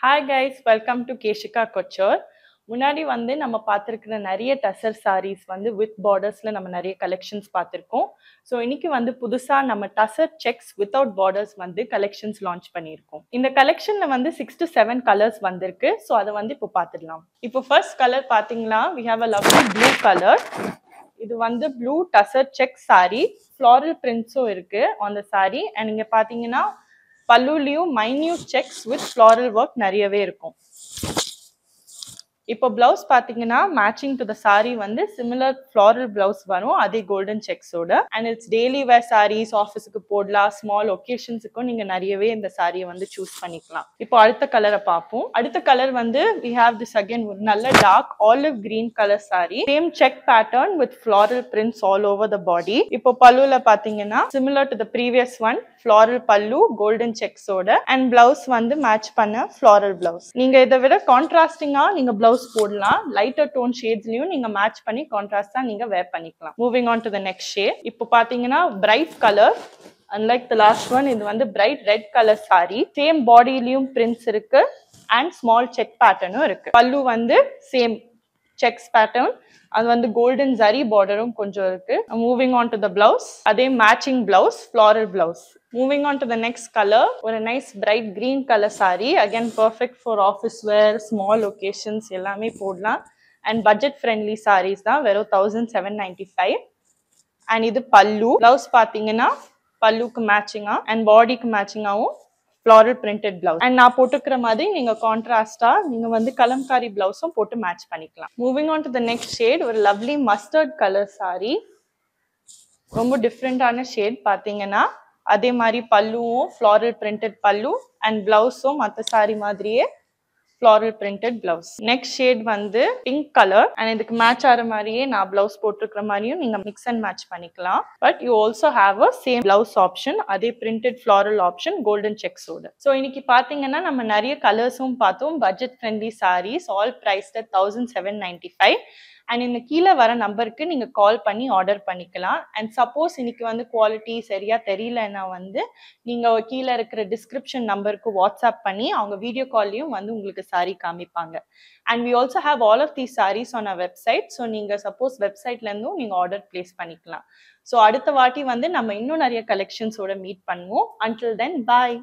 Hi guys, welcome to Keshika Couture. முன்னாடி வந்து நம்ம பார்த்திருக்கிற நிறைய டசர் sarees வந்து வித் பார்டர்ஸ்ல நம்ம நிறைய கலெக்ஷன்ஸ் பார்த்திருக்கோம். ஸோ இன்னைக்கு வந்து புதுசா நம்ம டசர் செக்ஸ் வித்தவுட் பார்டர்ஸ் வந்து கலெக்ஷன்ஸ் லான்ச் பண்ணியிருக்கோம். இந்த கலெக்ஷன்ல வந்து 6 to 7 கலர்ஸ் வந்திருக்கு. ஸோ அதை வந்து இப்போ பார்த்துடலாம். இப்போ ஃபர்ஸ்ட் கலர் பார்த்தீங்கன்னா we have a lovely blue color. இது வந்து blue tussar check saree, floral பிரிண்ட்ஸும் இருக்கு ஆன் த saree. அண்ட் இங்க பாத்தீங்கன்னா பல்லுலயும் minute checks with floral work நிறையவே இருக்கும். இப்போ பிளவுஸ் பாத்தீங்கன்னா மேட்சிங் டு த சாரி வந்து சிமிலர் ஃப்ளாரல் பிளவுஸ் வரும், அதே கோல்டன் செக்ஸோட. And it's daily wear saris, ஆஃபீஸுக்கு போடலாம், ஸ்மால் ஒகேஷன்ஸுக்கும் நீங்க நிறையவே இந்த சாரியை வந்து சூஸ் பண்ணிக்கலாம். இப்போ அடுத்த கலரை பார்ப்போம். அடுத்த கலர் வந்து we have this again ஒரு நல்ல dark olive green colour sari, same check pattern with floral prints all over the body. இப்போ பல்லுல பாத்தீங்கன்னா similar to the previous one, floral pallu golden செக்ஸோட, அண்ட் பிளவுஸ் வந்து மேட்ச் பண்ண ஃப்ளாரல் பிளவுஸ். நீங்க இதை விட கான்ட்ராஸ்டிங்கா நீங்க பிளவுஸ் போடலாம், லைட்டர் டோன் ஷேட்ஸ்லயும் நீங்க மேட்ச் பண்ணி கான்ட்ராஸ்டா நீங்க வேர் பண்ணிக்கலாம். Moving on to the next shade. இப்போ பாத்தீங்கன்னா bright colour, unlike the last one, இது வந்து bright red colour saree, same பாடியிலயும் பிரிண்ட்ஸ் இருக்கு அண்ட் ஸ்மால் செக் பேட்டர்னும் இருக்கு. பல்லு வந்து சேம் செக்ஸ் பேட்டர்ன், அது வந்து கோல்டன் ஜரி பார்டரும் கொஞ்சம் இருக்கு. Moving on to the blouse, அதே matching blouse, floral blouse. Moving on to the next colour, ஒரு nice bright green colour saree, again perfect for office wear, small occasions எல்லாமே போடலாம். And budget friendly sarees தான், வெறும் 1795. And இது பல்லு. Blouse பாத்தீங்கன்னா பல்லுக்கு மேட்சிங்கா அண்ட் பாடிக்கு மேட்சிங்காவும் ஃப்ளாரல் பிரிண்டட் பிளவுஸ். அண்ட் நான் போட்டுக்கிற மாதிரி நீங்க கான்ட்ராஸ்டா நீங்க வந்து கலம்காரி பிளவுஸும் போட்டு மேட்ச் பண்ணிக்கலாம். Moving on to the next shade, ஒரு லவ்லி மஸ்டர்ட் கலர் saree, ரொம்ப டிஃப்ரெண்டான ஷேட். பாத்தீங்கன்னா அதே மாதிரி பல்லுவும் ஃப்ளாரல் பிரிண்டட் பல்லு அண்ட் பிளவுஸும் மற்ற saree மாதிரியே floral printed blouse. Next shade வந்து பிங்க் கலர், அண்ட் இதுக்கு மேட்ச் ஆகிற மாதிரியே நான் பிளவுஸ் போட்டிருக்கிற மாதிரியும் நீங்க மிக்ஸ் அண்ட் மேட்ச் பண்ணிக்கலாம். But you also have a same blouse option, அதே பிரிண்டட் ஃப்ளாரல் ஆப்ஷன் கோல்டன் செக்ஸோட. ஸோ இன்னைக்கு பாத்தீங்கன்னா நம்ம நிறைய கலர்ஸும் பார்த்தோம், budget friendly sarees, all priced at 1795. And இந்த கீழே வர நம்பருக்கு நீங்க கால் பண்ணி ஆர்டர் பண்ணிக்கலாம். அண்ட் சப்போஸ் இன்னைக்கு வந்து குவாலிட்டி சரியா தெரியலன்னா வந்து நீங்க கீழே இருக்கிற டிஸ்கிரிப்ஷன் நம்பருக்கு வாட்ஸ்அப் பண்ணி அவங்க வீடியோ கால்லையும் வந்து உங்களுக்கு saree காமிப்பாங்க. And we also have all of these sarees on our website. So நீங்க சப்போஸ் வெப்சைட்ல இருந்தும் நீங்க ஆர்டர் பிளேஸ் பண்ணிக்கலாம். ஸோ அடுத்த வாட்டி வந்து நம்ம இன்னும் நிறைய கலெக்ஷன்ஸோட மீட் பண்ணுவோம். until then bye.